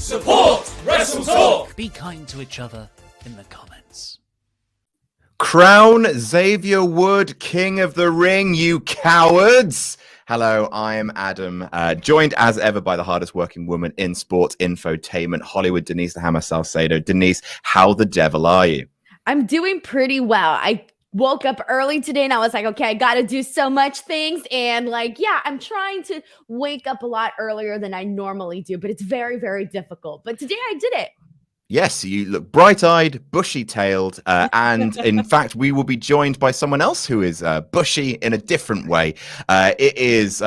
Support WrestleTalk! Be kind to each other in the comments. Crown Xavier Wood, King of the Ring, you cowards! Hello, I am Adam, joined as ever by the hardest working woman in sports infotainment, Hollywood, Denise the Hammer Salcedo. Denise, how the devil are you? I'm doing pretty well. I woke up early today and I was like, okay, I got to do so much things. And I'm trying to wake up a lot earlier than I normally do, but it's very, very difficult. But today I did it. Yes, you look bright-eyed, bushy-tailed, and in fact, we will be joined by someone else who is bushy in a different way. It is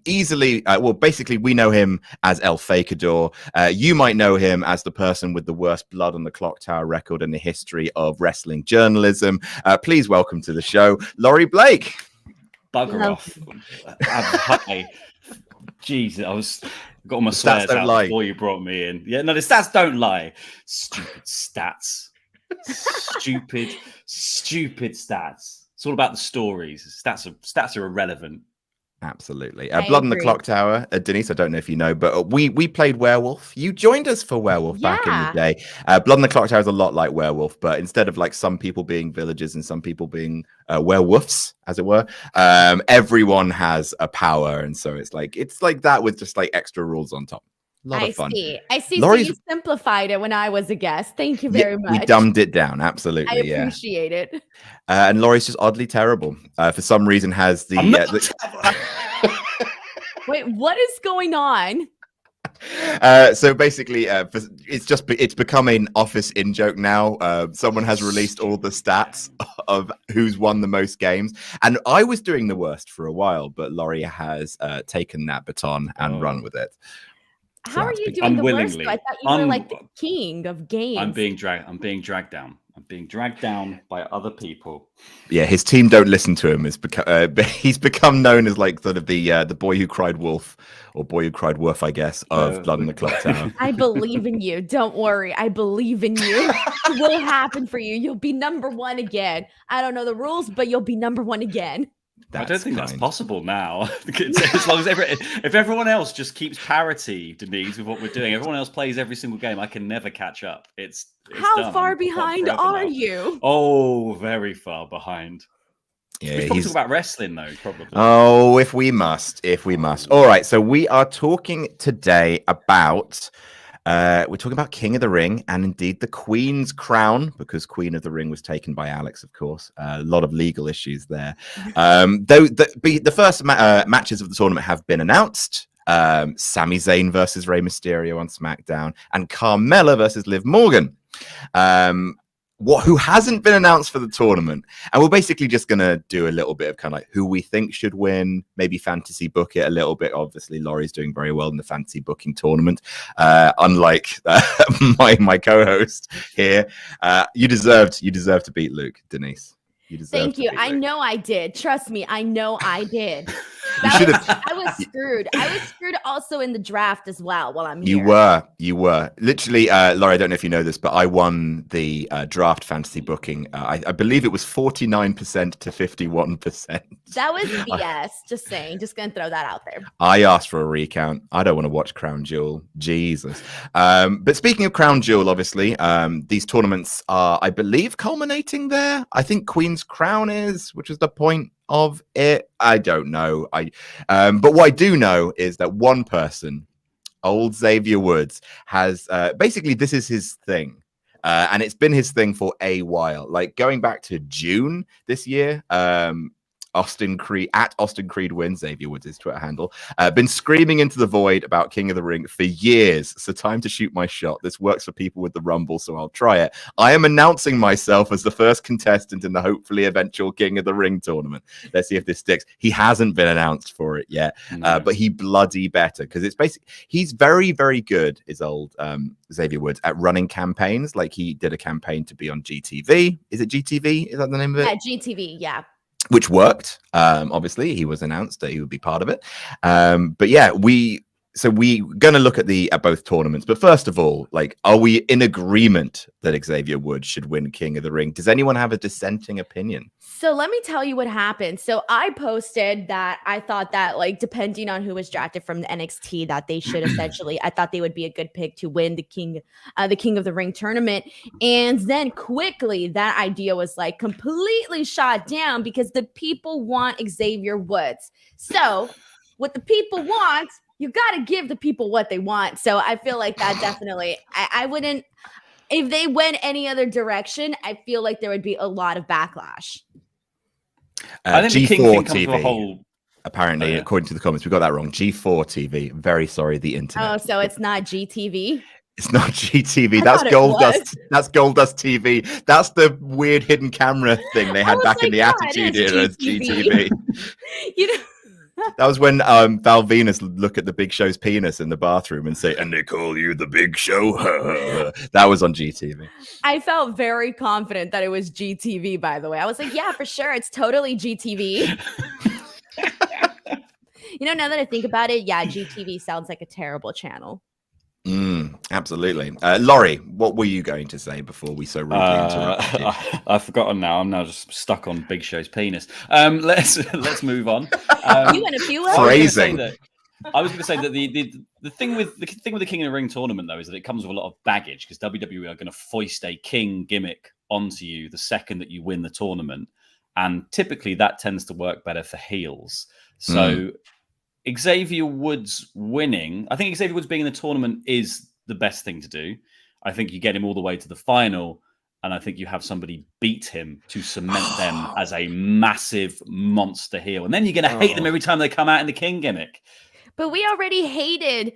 easily, basically, we know him as El Fakador. You might know him as the person with the worst blood on the clock tower record in the history of wrestling journalism. Please welcome to the show, Laurie Blake. Bugger off. Hi. Jeez, got all my swears out before you brought me in. Yeah, no, the stats don't lie. Stupid stats. Stupid stats. It's all about the stories. Stats are irrelevant. Absolutely. Blood on the Clock Tower. Denise, I don't know if you know, but we played Werewolf. You joined us for Werewolf back in the day. Blood on the Clock Tower is a lot like Werewolf, but instead of like some people being villagers and some people being werewolves, as it were, everyone has a power. And so it's like that with just like extra rules on top. A lot of fun. I see. So you simplified it when I was a guest. Thank you very much. We dumbed it down. Absolutely. I appreciate it. And Laurie's just oddly terrible. For some reason has the... Wait, what is going on? So basically, it's become an office in-joke now. Someone has released all the stats of who's won the most games. And I was doing the worst for a while, but Laurie has taken that baton and run with it. How are you doing the worst? I thought you were like the king of games. I'm being dragged down. I'm being dragged down by other people. Yeah, his team don't listen to him. He's become known as like sort of the boy who cried wolf, or boy who cried wolf, I guess, of Blood on the Clock Tower. I believe in you. Don't worry. I believe in you. It will happen for you. You'll be number one again. I don't know the rules, but you'll be number one again. I don't think that's possible now. As long as if everyone else just keeps parity, Denise, with what we're doing, everyone else plays every single game, I can never catch up. It's how done. far behind are you? Oh, very far behind. Yeah, we should probably talk about wrestling, though, probably. Oh, if we must. All right, so we are talking today about... we're talking about King of the Ring and indeed the Queen's crown, because Queen of the Ring was taken by Alex, of course. A lot of legal issues there. Though the first matches of the tournament have been announced. Sami Zayn versus Rey Mysterio on SmackDown and Carmella versus Liv Morgan. Who hasn't been announced for the tournament. And we're basically just going to do a little bit of kind of like who we think should win, maybe fantasy book it a little bit. Obviously, Laurie's doing very well in the fantasy booking tournament. Unlike my co-host here. You deserve to beat Luke, Denise. Thank you. I know I did. Trust me. I know I did. I was screwed. I was screwed also in the draft as well while I'm here. You were. Literally, Laurie, I don't know if you know this, but I won the draft fantasy booking. I believe it was 49% to 51%. That was BS. Just saying. Just going to throw that out there. I asked for a recount. I don't want to watch Crown Jewel. Jesus. But speaking of Crown Jewel, obviously, these tournaments are, I believe, culminating there. I think Queen's Crown is, which is the point of it. I don't know. But what I do know is that one person, old Xavier Woods, has basically this is his thing. And it's been his thing for a while. Like going back to June this year, Austin Creed wins, Xavier Woods' his Twitter handle, been screaming into the void about King of the Ring for years. So time to shoot my shot. This works for people with the Rumble, so I'll try it. I am announcing myself as the first contestant in the hopefully eventual King of the Ring tournament. Let's see if this sticks. He hasn't been announced for it yet, but he bloody better, because it's basically he's very, very good, is old Xavier Woods, at running campaigns. Like he did a campaign to be on GTV. Is it GTV? Is that the name of it? Yeah, GTV, yeah. Which worked. Obviously, he was announced that he would be part of it. But yeah, so we're going to look at both tournaments, but first of all, like, are we in agreement that Xavier Woods should win King of the Ring? Does anyone have a dissenting opinion? So let me tell you what happened. So I posted that I thought that, like, depending on who was drafted from the NXT, that they should essentially, I thought they would be a good pick to win the King of the Ring tournament. And then quickly that idea was like completely shot down because the people want Xavier Woods. So what the people want, you got to give the people what they want. So I feel like that definitely, I wouldn't, if they went any other direction, I feel like there would be a lot of backlash. I think G4 the King thing comes TV. to a whole... Apparently, according to the comments, we got that wrong. G4 TV. Very sorry, the internet. Oh, so it's not GTV? It's not GTV. That's Goldust. That's Goldust TV. That's the weird hidden camera thing they had back in the Attitude Era as GTV. You know. That was when Val Venus look at the Big Show's penis in the bathroom and say, "And they call you the Big Show." That was on GTV. I felt very confident that it was GTV, by the way. I was like, yeah, for sure. It's totally GTV. Now that I think about it, yeah, GTV sounds like a terrible channel. Absolutely. Laurie, what were you going to say before we so rudely interrupted you? I've forgotten now. I'm now just stuck on Big Show's penis. Let's move on. You went a few phrasing. I was going to say that the thing with the King of the Ring tournament, though, is that it comes with a lot of baggage because WWE are going to foist a King gimmick onto you the second that you win the tournament, and typically that tends to work better for heels. So. Xavier Woods winning, I think Xavier Woods being in the tournament is the best thing to do. I think you get him all the way to the final, and I think you have somebody beat him to cement them as a massive monster heel. And then you're going to hate them every time they come out in the King gimmick. But we already hated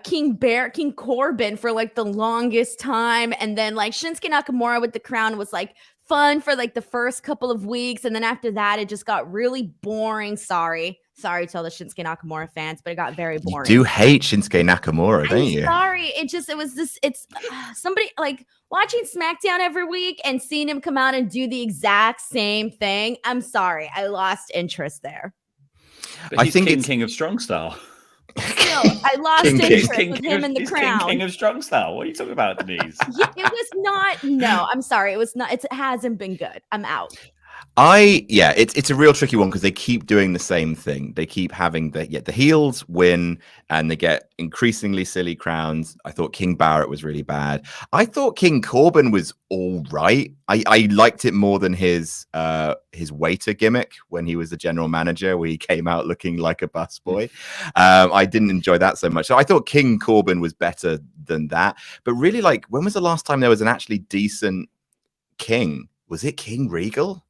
King Corbin for like the longest time. And then like Shinsuke Nakamura with the crown was like fun for like the first couple of weeks. And then after that, it just got really boring. Sorry to all the Shinsuke Nakamura fans, but it got very boring. You do hate Shinsuke Nakamura, don't you? Sorry. It's somebody like watching SmackDown every week and seeing him come out and do the exact same thing. I'm sorry. I lost interest there. But I think King of Strong Style. No, I lost interest with him in the crown. King of Strong Style. What are you talking about, Denise? It was not. No, I'm sorry. It was not. It hasn't been good. I'm out. It's a real tricky one because they keep doing the same thing. They keep having the heels win and they get increasingly silly crowns. I thought King Barrett was really bad. I thought King Corbin was all right. I liked it more than his waiter gimmick when he was the general manager, where he came out looking like a busboy. I didn't enjoy that so much. So I thought King Corbin was better than that. But really, like, when was the last time there was an actually decent King? Was it King Regal?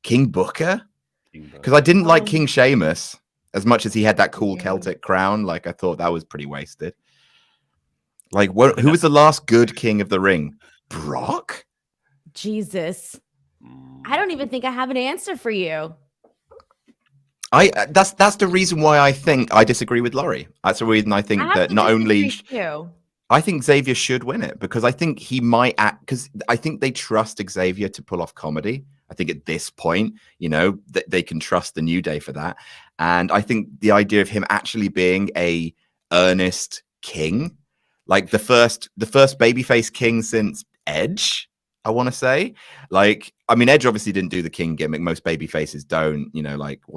King Booker? Because I didn't like King Sheamus as much as he had that cool Celtic crown. Like, I thought that was pretty wasted. Like, who was the last good King of the Ring? Brock? Jesus. I don't even think I have an answer for you. That's the reason why I think I disagree with Laurie. That's the reason I think that not only... I think Xavier should win it because I think he might act, because I think they trust Xavier to pull off comedy. I think at this point, they can trust the New Day for that. And I think the idea of him actually being a earnest king, like the first babyface king since Edge, I want to say. Like, I mean, Edge obviously didn't do the king gimmick. Most babyfaces don't,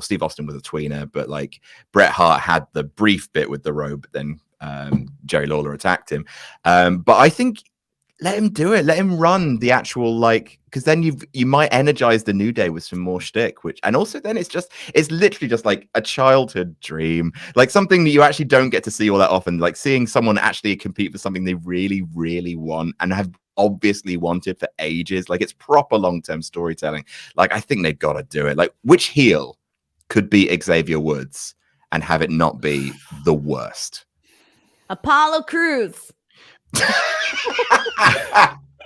Steve Austin was a tweener, but like Bret Hart had the brief bit with the robe, but then Jerry Lawler attacked him. But I think let him do it. Let him run the actual, because then you might energize the New Day with some more shtick, and also then it's literally just like a childhood dream, like something that you actually don't get to see all that often, like seeing someone actually compete for something they really, really want and have obviously wanted for ages. Like, it's proper long-term storytelling. Like, I think they've got to do it. Like, which heel could beat Xavier Woods and have it not be the worst? Apollo Crews.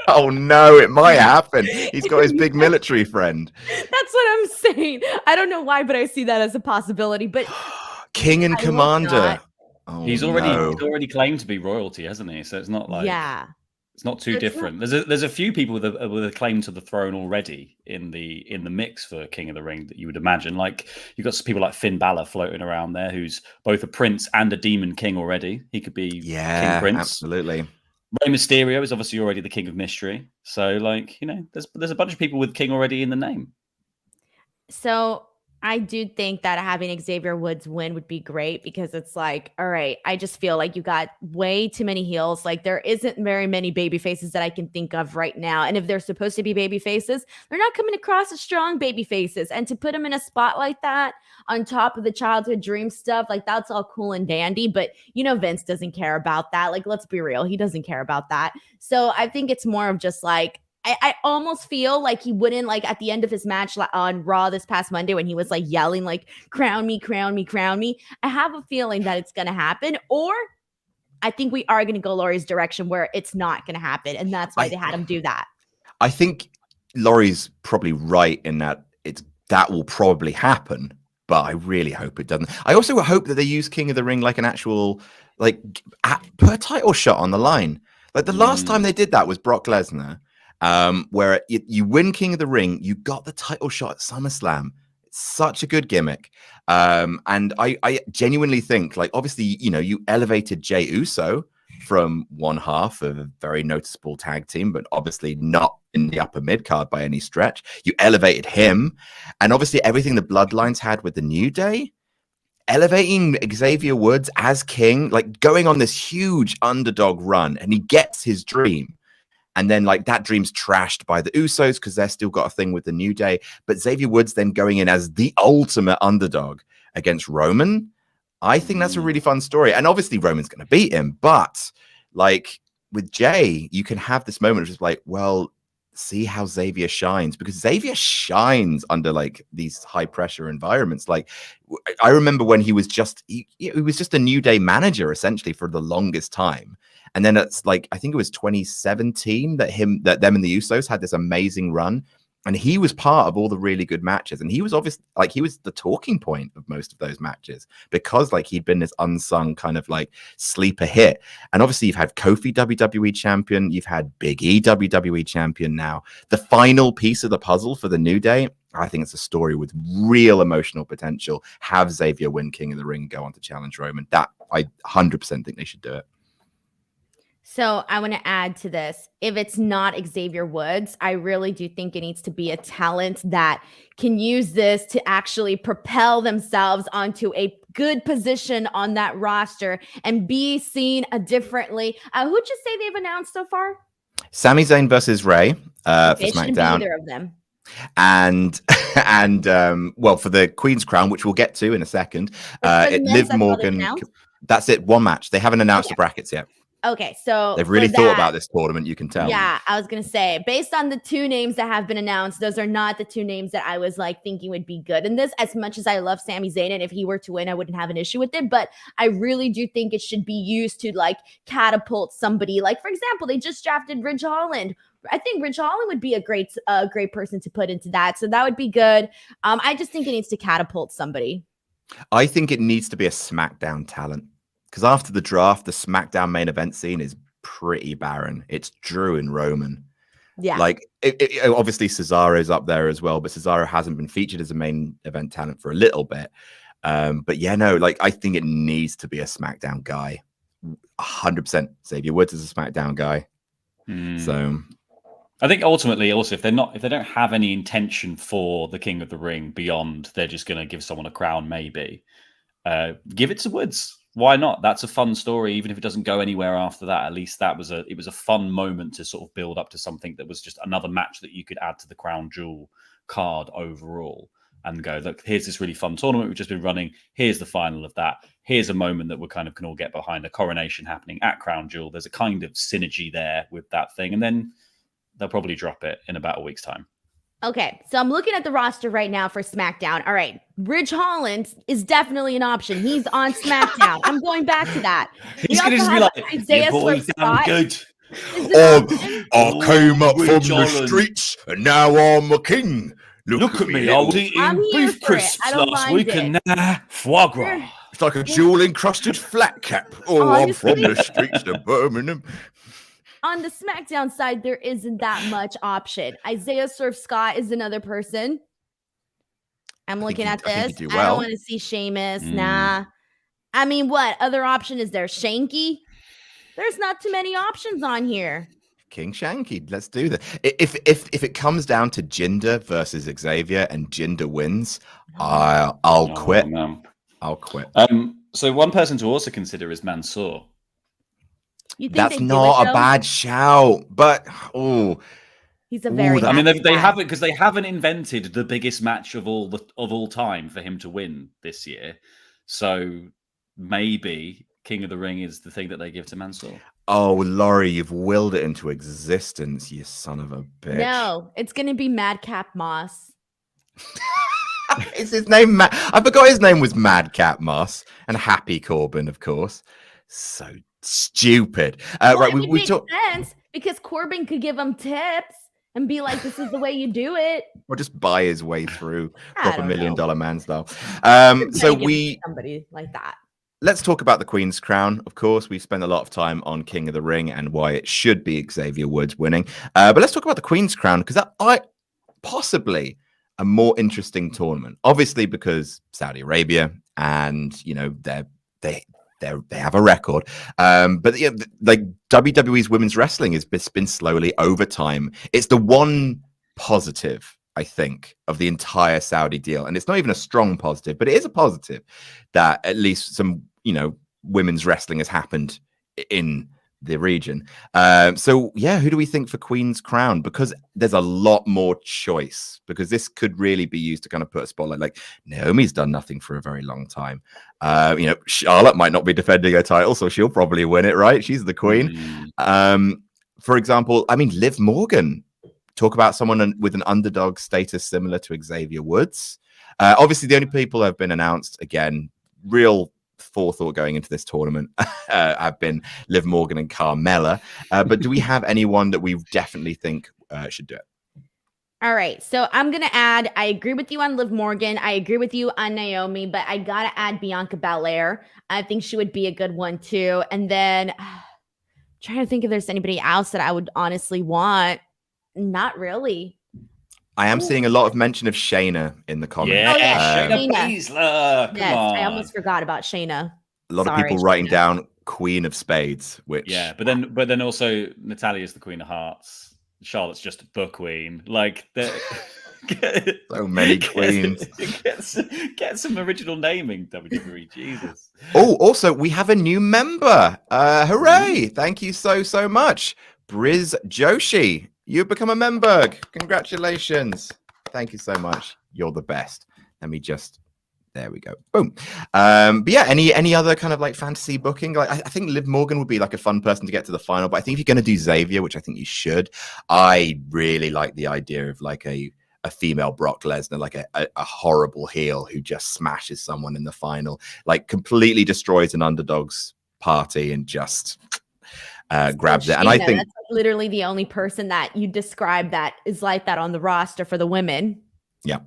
Oh no, it might happen. He's got his big military friend. That's what I'm saying. I don't know why, but I see that as a possibility. But King and Commander. He's already claimed to be royalty, hasn't he? So it's not like It's not too different. There's a few people with a claim to the throne already in the mix for King of the Ring that you would imagine. Like you've got some people like Finn Balor floating around there, who's both a prince and a demon king already. He could be King Prince. Absolutely. Rey Mysterio is obviously already the King of Mystery. So like, you know, there's a bunch of people with King already in the name. So I do think that having Xavier Woods win would be great because it's like, all right, I just feel like you got way too many heels. Like there isn't very many baby faces that I can think of right now. And if they're supposed to be baby faces, they're not coming across as strong baby faces. And to put them in a spot like that on top of the childhood dream stuff, like that's all cool and dandy. But you know, Vince doesn't care about that. Like, let's be real. He doesn't care about that. So I think it's more of just like, I almost feel like he wouldn't, like at the end of his match on Raw this past Monday when he was like yelling like crown me, crown me, crown me. I have a feeling that it's going to happen, or I think we are going to go Laurie's direction where it's not going to happen. And that's why they had him do that. I think Laurie's probably right in that that will probably happen, but I really hope it doesn't. I also hope that they use King of the Ring like an actual, like put a title shot on the line. Like the last time they did that was Brock Lesnar. Where you win King of the Ring, you got the title shot at SummerSlam. It's such a good gimmick. And I genuinely think, like, obviously, you know, you elevated Jey Uso from one half of a very noticeable tag team, but obviously not in the upper mid card by any stretch. You elevated him. And obviously everything the Bloodlines had with the New Day, elevating Xavier Woods as king, like going on this huge underdog run, and he gets his dream. And then, like, that dream's trashed by the Usos because they're still got a thing with the New Day. But Xavier Woods then going in as the ultimate underdog against Roman. I think that's a really fun story. And obviously, Roman's going to beat him. But, like, with Jey, you can have this moment of just like, well, see how Xavier shines. Because Xavier shines under, like, these high-pressure environments. Like, I remember when he was just a New Day manager, essentially, for the longest time. And then it's like, I think it was 2017 that them and the Usos had this amazing run. And he was part of all the really good matches. And he was obviously like, he was the talking point of most of those matches because like he'd been this unsung kind of like sleeper hit. And obviously you've had Kofi WWE champion. You've had Big E WWE champion now. The final piece of the puzzle for the New Day, I think it's a story with real emotional potential. Have Xavier win King of the Ring, go on to challenge Roman. That I 100% think they should do it. So I want to add to this. If it's not Xavier Woods, I really do think it needs to be a talent that can use this to actually propel themselves onto a good position on that roster and be seen differently. Who'd you say they've announced so far? Sami Zayn versus Rey for SmackDown. Either of them. And well, for the Queen's Crown, which we'll get to in a second, Liv Morgan. That's it. One match. They haven't announced the brackets yet. Okay, so they've really thought about this tournament, you can tell. Yeah, I was going to say, based on the two names that have been announced, those are not the two names that I was like thinking would be good in this. As much as I love Sami Zayn, and if he were to win, I wouldn't have an issue with it. But I really do think it should be used to like catapult somebody. Like, for example, they just drafted Ridge Holland. I think Ridge Holland would be a great person to put into that. So that would be good. I just think it needs to catapult somebody. I think it needs to be a SmackDown talent. Because after the draft, the SmackDown main event scene is pretty barren. It's Drew and Roman. Yeah. Like, obviously Cesaro's up there as well, but Cesaro hasn't been featured as a main event talent for a little bit. But yeah, no, like, I think it needs to be a SmackDown guy. 100%. Xavier Woods is a SmackDown guy. So I think ultimately also if they don't have any intention for the King of the Ring beyond they're just going to give someone a crown, maybe give it to Woods. Why not? That's a fun story, even if it doesn't go anywhere after that. At least it was a fun moment to sort of build up to something that was just another match that you could add to the Crown Jewel card overall and go, look, here's this really fun tournament we've just been running. Here's the final of that. Here's a moment that we kind of can all get behind, a coronation happening at Crown Jewel. There's a kind of synergy there with that thing. And then they'll probably drop it in about a week's time. Okay, so I'm looking at the roster right now for SmackDown. All right, Ridge Holland is definitely an option. He's on SmackDown. I'm going back to that. He's going to just be like, Isaiah boys, I'm good. I came up from the streets and now I'm a king. Look at me, I was eating beef crisps last week and now foie gras. It's like a jewel-encrusted flat cap. I'm from the streets of Birmingham. on the SmackDown side, there isn't that much option. Isaiah Surf Scott is another person. I'm looking at this. I don't want to see Sheamus. Nah. I mean, what other option is there? Shanky? There's not too many options on here. King Shanky, let's do that. If it comes down to Jinder versus Xavier and Jinder wins, I'll quit. No. I'll quit. So one person to also consider is Mansoor. That's not a bad shout, but he's a very. I mean, they haven't because they haven't invented the biggest match of all time for him to win this year. So maybe King of the Ring is the thing that they give to Mansoor. Oh, Laurie, you've willed it into existence, you son of a bitch. No, it's going to be Madcap Moss. Is his name I forgot his name was Madcap Moss and Happy Corbin, of course. So stupid. Right, we talk sense because Corbin could give him tips and be like, "This is the way you do it," or just buy his way through proper $1 million man style. So somebody like that. Let's talk about the Queen's Crown. Of course, we've spent a lot of time on King of the Ring and why it should be Xavier Woods winning. But let's talk about the Queen's Crown because that possibly a more interesting tournament. Obviously, because Saudi Arabia and they have a record. But like WWE's women's wrestling has been slowly over time. It's the one positive, I think, of the entire Saudi deal. And it's not even a strong positive, but it is a positive that at least some, women's wrestling has happened in the region. So yeah, who do we think for Queen's Crown? Because there's a lot more choice, because this could really be used to kind of put a spotlight. Like Naomi's done nothing for a very long time. Charlotte might not be defending her title, so she'll probably win it, right? She's the queen. For example, I mean, Liv Morgan. Talk about someone with an underdog status similar to Xavier Woods. Obviously, the only people who have been announced, again, real forethought going into this tournament, have been Liv Morgan and Carmella. But do we have anyone that we definitely think should do it? All right. So I'm going to add, I agree with you on Liv Morgan. I agree with you on Naomi, but I got to add Bianca Belair. I think she would be a good one too. And then trying to think if there's anybody else that I would honestly want. Not really. I am seeing a lot of mention of Shayna in the comments. Yeah, Shayna Baszler. Come on. I almost forgot about Shayna. A lot of people writing down Queen of Spades, which but then also Natalia's the Queen of Hearts. Charlotte's just the Queen. Like so many queens. Get some original naming, WWE. Jesus. Oh, also we have a new member. Hooray! Thank you so much, Briz Joshi. You've become a member. Congratulations. Thank you so much. You're the best. There we go. Boom. But yeah, any other kind of like fantasy booking? Like I think Liv Morgan would be like a fun person to get to the final, but I think if you're going to do Xavier, which I think you should, I really like the idea of like a female Brock Lesnar, like a horrible heel who just smashes someone in the final, like completely destroys an underdog's party and just grabs it. And I think that's literally the only person that you describe that is like that on the roster for the women. Yeah.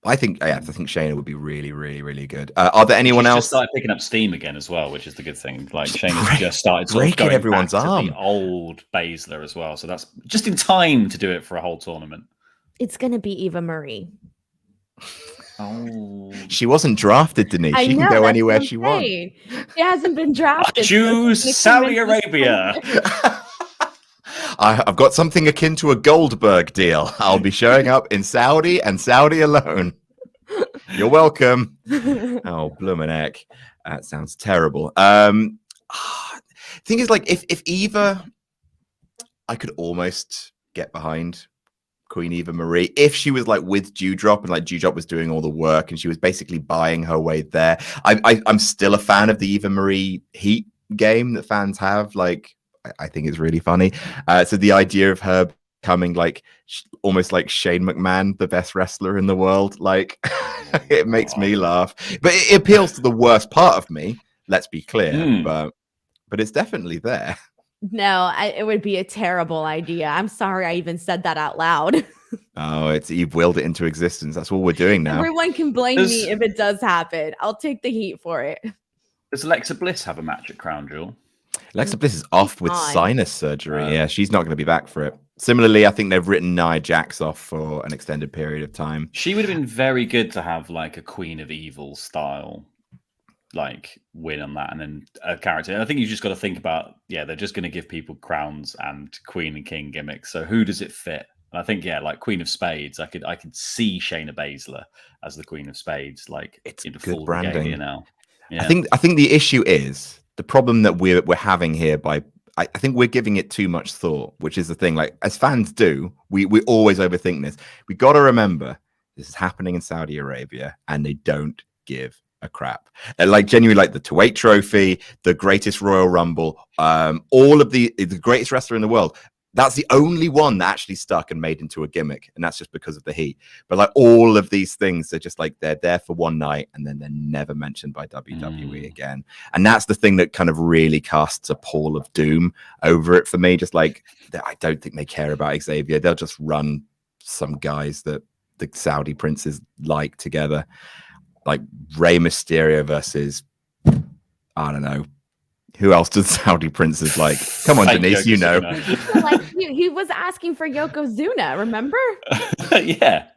I think Shayna would be really, really, really good. Are there anyone else? Just started picking up steam again as well, which is the good thing. Like Shayna's just started breaking everyone's arm. The old Baszler as well, so that's just in time to do it for a whole tournament. It's gonna be Eva Marie. Oh, she wasn't drafted, Denise. She can go anywhere she wants. She hasn't been drafted. Choose Saudi Arabia. I've got something akin to a Goldberg deal. I'll be showing up in Saudi and Saudi alone. You're welcome. Oh, bloomin' heck. That sounds terrible. Thing is, like, if Eva, I could almost get behind Queen Eva Marie if she was like with Dewdrop and like Dewdrop was doing all the work and she was basically buying her way there. I'm still a fan of the Eva Marie Heat game that fans have. Like, I think it's really funny. So the idea of her becoming like almost like Shane McMahon, the best wrestler in the world, like it makes me laugh. But it appeals to the worst part of me. Let's be clear, but it's definitely there. No, it would be a terrible idea. I'm sorry I even said that out loud. Oh, you've willed it into existence. That's all we're doing now. Everyone can blame me if it does happen. I'll take the heat for it. Does Alexa Bliss have a match at Crown Jewel? Alexa Bliss is off with Fine. sinus surgery. Yeah, she's not going to be back for it. Similarly, I think they've written Nia Jax off for an extended period of time. She would have been very good to have like a Queen of Evil style, like win on that, and then a character. And I think you just got to think about, they're just going to give people crowns and Queen and King gimmicks. So who does it fit? And I think, like Queen of Spades, I could see Shayna Baszler as the Queen of Spades, like it's into good full branding. regalia now. Yeah. I think the issue is the problem that we're having here by. I think we're giving it too much thought, which is the thing. Like as fans do, we always overthink this. We got to remember this is happening in Saudi Arabia, and they don't give a crap. Like genuinely, like the Kuwait Trophy, the greatest Royal Rumble, all of the greatest wrestler in the world. That's the only one that actually stuck and made into a gimmick, and that's just because of the heat. But like all of these things, they're just like they're there for one night, and then they're never mentioned by WWE again. And that's the thing that kind of really casts a pall of doom over it for me. Just like I don't think they care about Xavier. They'll just run some guys that the Saudi princes like together, like Rey Mysterio versus I don't know. Who else does Saudi princes like? Come on, Denise, you know. Like he was asking for Yokozuna, remember? Yeah.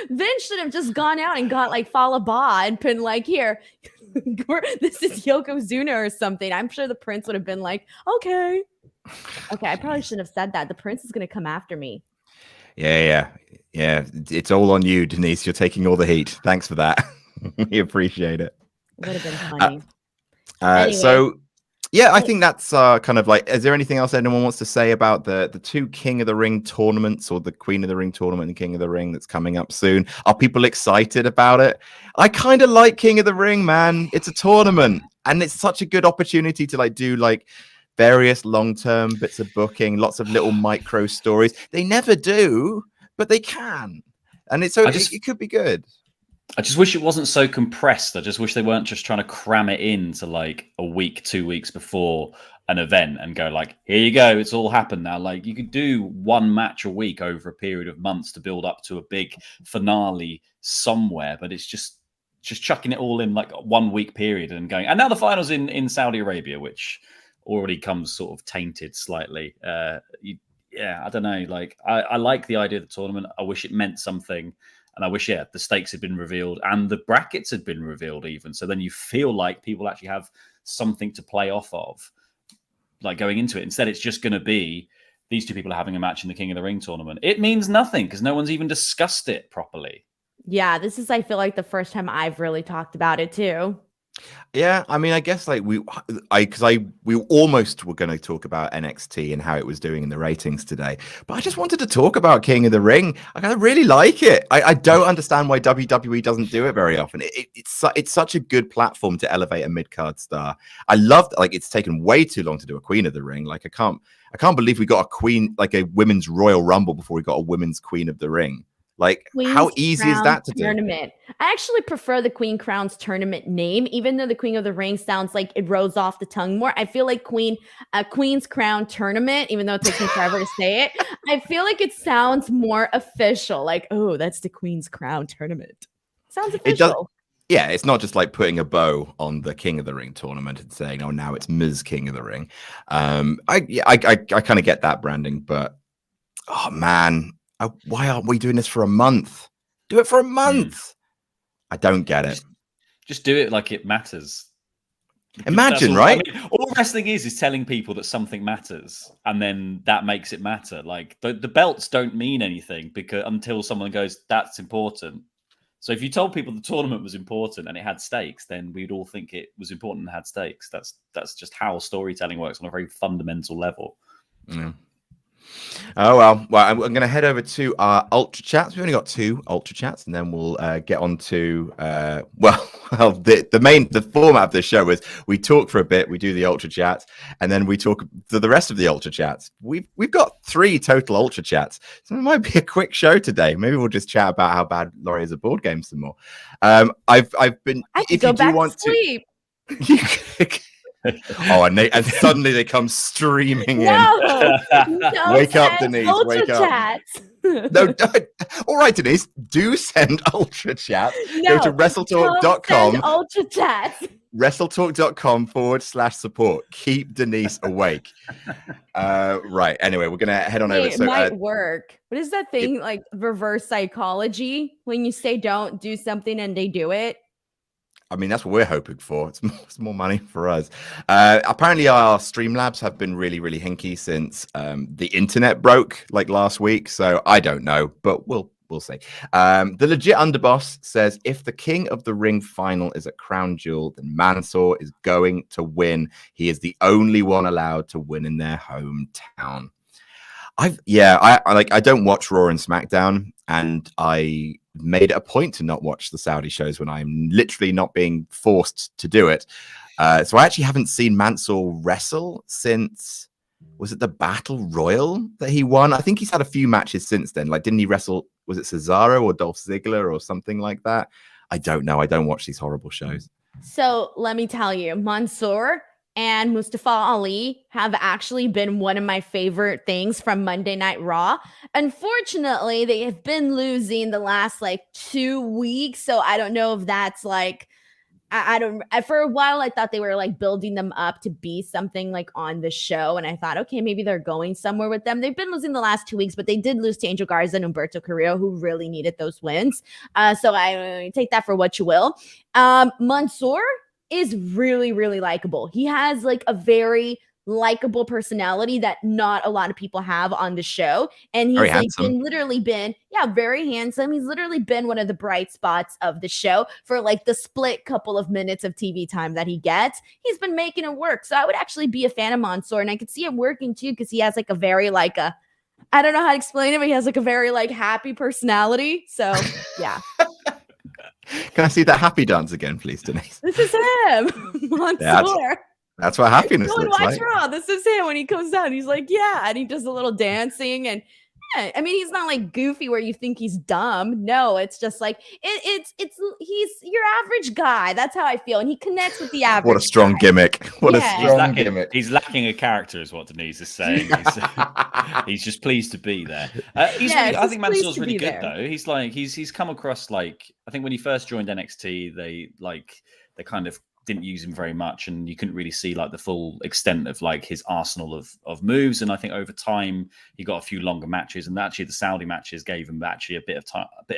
Vince should have just gone out and got like Falaba and been like, here, this is Yokozuna or something. I'm sure the prince would have been like, okay, I probably shouldn't have said that. The prince is gonna come after me. Yeah. It's all on you, Denise. You're taking all the heat. Thanks for that. We appreciate it. Would have been funny. Anyway. So, I think that's kind of like. Is there anything else anyone wants to say about the two King of the Ring tournaments, or the Queen of the Ring tournament and King of the Ring that's coming up soon? Are people excited about it? I kind of like King of the Ring, man. It's a tournament, and it's such a good opportunity to like do like various long-term bits of booking, lots of little micro stories. They never do, but they can, and it could be good. I just wish it wasn't so compressed. I just wish they weren't just trying to cram it into like a week, 2 weeks before an event and go like, here you go, it's all happened now. Like you could do one match a week over a period of months to build up to a big finale somewhere, but it's just chucking it all in like a 1 week period and going. And now the finals in Saudi Arabia, which already comes sort of tainted slightly. I don't know. Like I like the idea of the tournament. I wish it meant something. And I wish, the stakes had been revealed and the brackets had been revealed even. So then you feel like people actually have something to play off of, like going into it. Instead, it's just going to be these two people are having a match in the King of the Ring tournament. It means nothing because no one's even discussed it properly. Yeah, this is, I feel like, the first time I've really talked about it too. Yeah, I mean, I guess like we almost were going to talk about NXT and how it was doing in the ratings today, but I just wanted to talk about King of the Ring. I really like it. I don't understand why WWE doesn't do it very often. It's such a good platform to elevate a mid-card star. I love like it's taken way too long to do a Queen of the Ring. Like I can't believe we got a Queen, like a women's Royal Rumble before we got a women's Queen of the Ring. Like, Queen's how easy is that to tournament. Do? I actually prefer the Queen Crowns tournament name, even though the Queen of the Ring sounds like it rolls off the tongue more. I feel like Queen's Crown tournament, even though it takes me forever to say it, I feel like it sounds more official. Like, oh, that's the Queen's Crown tournament. Sounds official. Yeah, it's not just like putting a bow on the King of the Ring tournament and saying, oh, now it's Ms. King of the Ring. I kind of get that branding, but oh man. Why aren't we doing this for a month? Do it for a month. I don't get it. Just do it like it matters. Imagine, right? I mean, all wrestling is telling people that something matters, and then that makes it matter. Like the belts don't mean anything because until someone goes, "That's important." So if you told people the tournament was important and it had stakes, then we'd all think it was important and had stakes. That's just how storytelling works on a very fundamental level. Yeah. Oh, well, I'm going to head over to our Ultra Chats. We've only got 2 Ultra Chats, and then we'll get on to, the format of the show is we talk for a bit, we do the Ultra Chats, and then we talk to the rest of the Ultra Chats. We've got 3 total Ultra Chats, so it might be a quick show today. Maybe we'll just chat about how bad Laurie is at board games some more. I could go back to sleep. Oh, and suddenly they come streaming in. No, wake up, Denise. Wake up. No. All right, Denise. Do send Ultra Chats. No, go to WrestleTalk.com. Ultra Chats. WrestleTalk.com/support. Keep Denise awake. Right. Anyway, we're gonna head on over. It might work. What is that thing like reverse psychology? When you say don't do something and they do it. I mean, that's what we're hoping for. It's more money for us. Apparently, our Streamlabs have been really, really hinky since the internet broke like last week. So I don't know, but we'll see. The legit underboss says if the King of the Ring final is at Crown Jewel, then Mansoor is going to win. He is the only one allowed to win in their hometown. I don't watch Raw and SmackDown, and I made it a point to not watch the Saudi shows when I'm literally not being forced to do it. So I actually haven't seen Mansoor wrestle since, was it the Battle Royal that he won? I think he's had a few matches since then. Like, didn't he wrestle, was it Cesaro or Dolph Ziggler or something like that? I don't know. I don't watch these horrible shows. So let me tell you, Mansoor and Mustafa Ali have actually been one of my favorite things from Monday Night Raw. Unfortunately, they have been losing the last 2 weeks. So I don't know if that's for a while, I thought they were building them up to be something on the show. And I thought, okay, maybe they're going somewhere with them. They've been losing the last 2 weeks, but they did lose to Angel Garza and Humberto Carrillo, who really needed those wins. So I take that for what you will. Mansoor is really, really likable. He has a very likable personality that not a lot of people have on the show. And he's very handsome. Very handsome. He's literally been one of the bright spots of the show for the split couple of minutes of TV time that he gets. He's been making it work. So I would actually be a fan of Mansoor, and I could see him working too, because he has a very I don't know how to explain it, but he has a very happy personality. So yeah. Can I see that happy dance again, please, Denise? This is him, Mansoor. That's what happiness Go and looks watch like. Raw. This is him when he comes down. He's and he does a little dancing, and I mean, he's not goofy where you think he's dumb. No, it's just he's your average guy. That's how I feel, and he connects with the average. What a strong gimmick! What a strong gimmick! He's lacking a character, is what Denise is saying. He's just pleased to be there. I think Mansoor's really good though. He's come across I think when he first joined NXT, they kind of didn't use him very much, and you couldn't really see the full extent of his arsenal of moves. And I think over time he got a few longer matches, and actually the Saudi matches gave him actually a bit of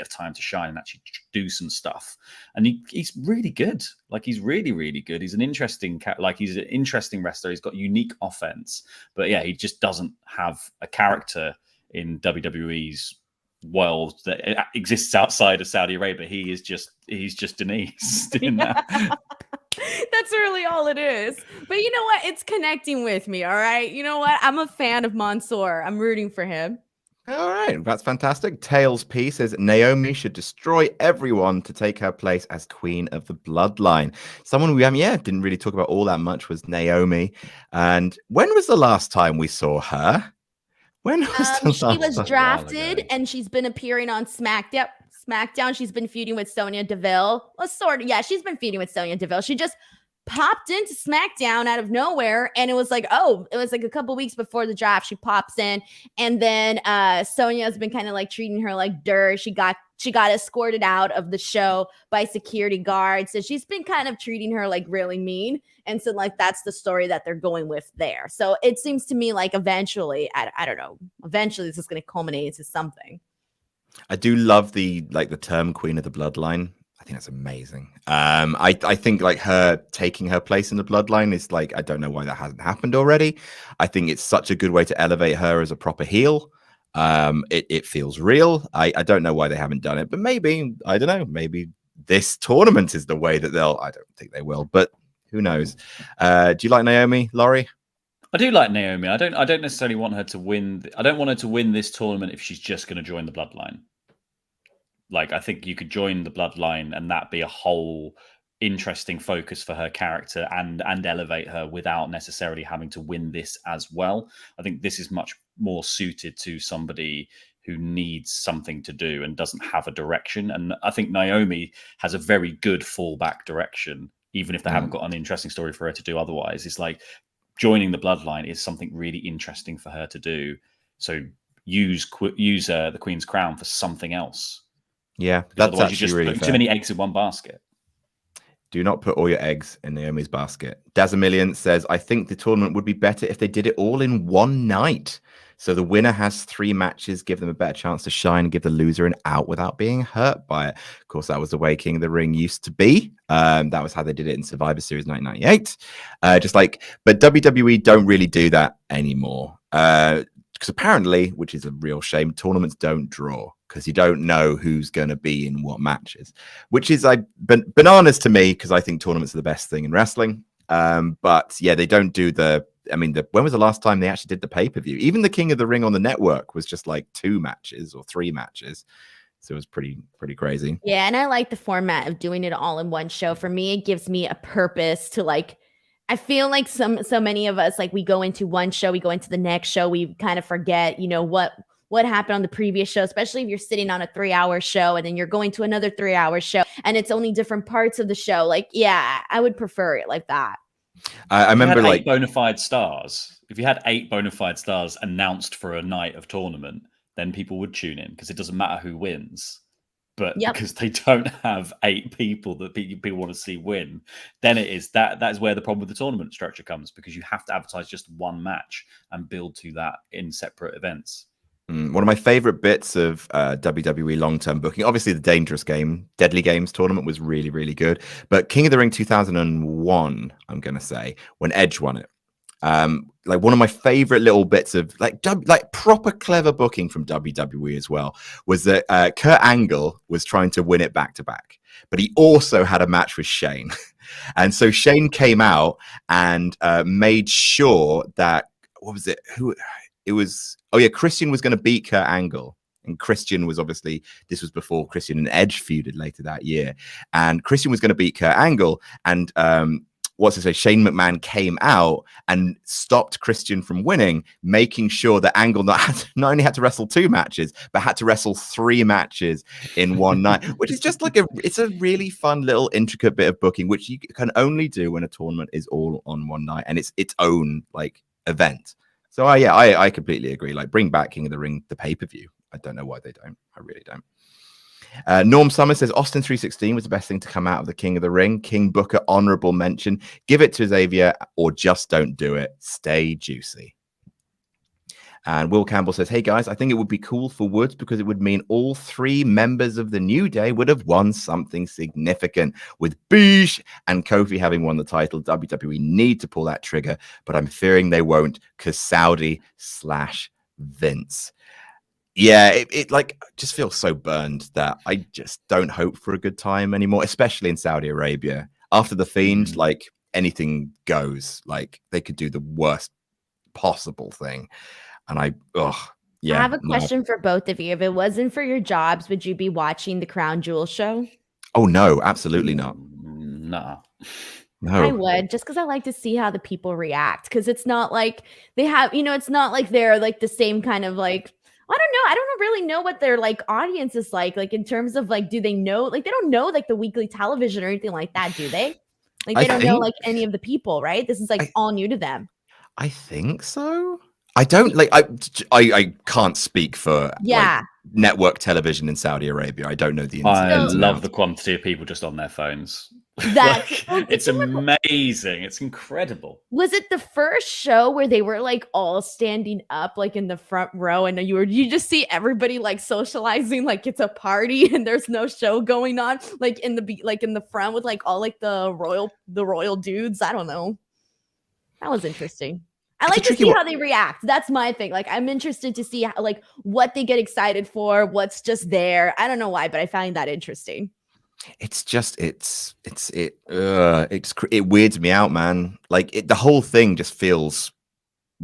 time to shine and actually do some stuff. And he's really good. He's really, really good. He's an interesting he's an interesting wrestler. He's got unique offense, but yeah, he just doesn't have a character in WWE's world that exists outside of Saudi Arabia. He's just Denise doing that. That's really all it is. But you know what? It's connecting with me. All right. You know what? I'm a fan of Mansoor. I'm rooting for him. All right. That's fantastic. Tails P says Naomi should destroy everyone to take her place as queen of the bloodline. Someone we didn't really talk about all that much was Naomi. And when was the last time we saw her? When was she was drafted, and she's been appearing on SmackDown. She's been feuding with Sonya Deville. Well, sort of. Yeah, she's been feuding with Sonya Deville. She just popped into SmackDown out of nowhere, and it was a couple weeks before the draft. She pops in, and then Sonya's been kind of treating her like dirt. She got escorted out of the show by security guards, so she's been kind of treating her really mean. And so that's the story that they're going with there. So it seems to me eventually, I don't know, eventually this is going to culminate into something. I do love the term queen of the bloodline. I think that's amazing. I think her taking her place in the bloodline is I don't know why that hasn't happened already. I think it's such a good way to elevate her as a proper heel. It feels real. I don't know why they haven't done it, but maybe, I don't know, maybe this tournament is the way that I don't think they will, but who knows? Do you like Naomi, Laurie? I do like Naomi. I don't necessarily want her to win. I don't want her to win this tournament if she's just going to join the bloodline. I think you could join the bloodline and that be a whole interesting focus for her character and elevate her without necessarily having to win this as well. I think this is much more suited to somebody who needs something to do and doesn't have a direction. And I think Naomi has a very good fallback direction, even if they haven't got an interesting story for her to do otherwise. It's joining the bloodline is something really interesting for her to do. So use the Queen's Crown for something else. Yeah, that's otherwise actually you just really put fair. Too many eggs in one basket. Do not put all your eggs in Naomi's basket. Dazamillion says, I think the tournament would be better if they did it all in one night. So the winner has 3 matches, give them a better chance to shine, and give the loser an out without being hurt by it. Of course, that was the way King of the Ring used to be. That was how they did it in Survivor Series 1998. But WWE don't really do that anymore. Because apparently, which is a real shame, tournaments don't draw because you don't know who's going to be in what matches, which is bananas to me because I think tournaments are the best thing in wrestling. But yeah, they don't do when was the last time they actually did the pay-per-view? Even the King of the Ring on the network was just like 2 matches or 3 matches. So it was pretty crazy. Yeah, and I like the format of doing it all in one show. For me, it gives me a purpose to I feel like so many of us, we go into one show, we go into the next show, we kind of forget, what happened on the previous show, especially if you're sitting on a 3-hour show and then you're going to another 3-hour show and it's only different parts of the show. I would prefer it like that. I remember if you had 8 bona fide stars. If you had 8 bona fide stars announced for a night of tournament, then people would tune in because it doesn't matter who wins. But because they don't have 8 people that people want to see win, then it is that is where the problem with the tournament structure comes, because you have to advertise just one match and build to that in separate events. One of my favorite bits of WWE long-term booking, obviously the Dangerous Game, Deadly Games tournament was really, really good. But King of the Ring 2001, I'm going to say, when Edge won it. One of my favorite little bits of proper clever booking from WWE as well was that Kurt Angle was trying to win it back to back, but he also had a match with Shane. And so Shane came out and made sure that, Christian was going to beat Kurt Angle. And Christian was this was before Christian and Edge feuded later that year. And Christian was going to beat Kurt Angle. And Shane McMahon came out and stopped Christian from winning, making sure that Angle not only had to wrestle 2 matches, but had to wrestle 3 matches in one night, which is just it's a really fun little intricate bit of booking, which you can only do when a tournament is all on one night and it's its own event. So I completely agree. Bring back King of the Ring, the pay-per-view. I don't know why they don't. I really don't. Norm Summers says Austin 316 was the best thing to come out of the King of the Ring. King Booker, honorable mention. Give it to Xavier or just don't do it. Stay juicy. And Will Campbell says, hey guys, I think it would be cool for Woods because it would mean all 3 members of the New Day would have won something significant. With Beesh and Kofi having won the title, WWE need to pull that trigger, but I'm fearing they won't because Saudi/Vince. Yeah, it just feels so burned that I just don't hope for a good time anymore, especially in Saudi Arabia. After the Fiend, anything goes. They could do the worst possible thing. And I have a question for both of you. If it wasn't for your jobs, would you be watching the Crown Jewel show? Oh, no, absolutely not. No. I would, just because I like to see how the people react. Because it's not like they have, it's not like they're the same kind of I don't know. I don't really know what their audience is like in terms of do they know, they don't know the weekly television or anything like that, do they? They don't know any of the people, right? This is all new to them. I think so. I don't I can't speak for network television in Saudi Arabia. I don't know the ins and outs. I love the quantity of people just on their phones. It's amazing. It's incredible. Was it the first show where they were all standing up in the front row and you just see everybody socializing it's a party and there's no show going on in the front with all the royal dudes? I don't know. That was interesting. I like to see how they react. That's my thing. I'm interested to see how, what they get excited for, what's just there. I don't know why, but I find that interesting. It's just it weirds me out, man. The whole thing just feels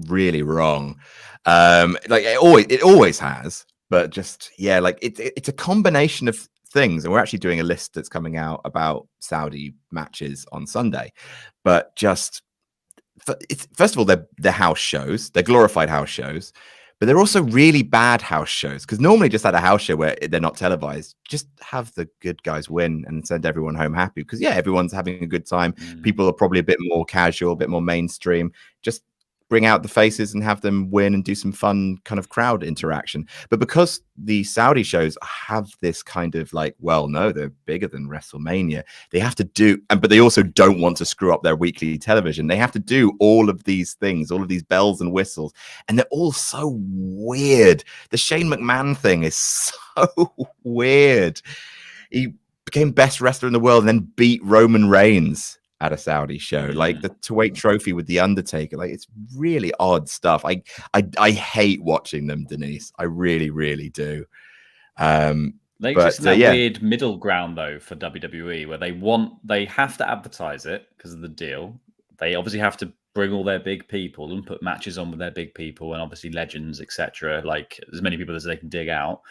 really wrong. It always has, but just it's a combination of things. And we're actually doing a list that's coming out about Saudi matches on Sunday, but just. First of all, they're house shows. They're glorified house shows, but they're also really bad house shows. Because normally, just at a house show where they're not televised, just have the good guys win and send everyone home happy. Because everyone's having a good time. People are probably a bit more casual, a bit more mainstream. Just bring out the faces and have them win and do some fun kind of crowd interaction. But because the Saudi shows have this kind of like, well, no, they're bigger than WrestleMania. They have to do, but they also don't want to screw up their weekly television. They have to do all of these things, all of these bells and whistles, and they're all so weird. The Shane McMahon thing is so weird. He became best wrestler in the world and then beat Roman Reigns at a Saudi show, like the to-weight trophy with the Undertaker. Like, it's really odd stuff. I hate watching them, Denise. I really, really do. They just that weird middle ground though for WWE, where they have to advertise it because of the deal. They obviously have to bring all their big people and put matches on with their big people and obviously legends, etc. Like as many people as they can dig out,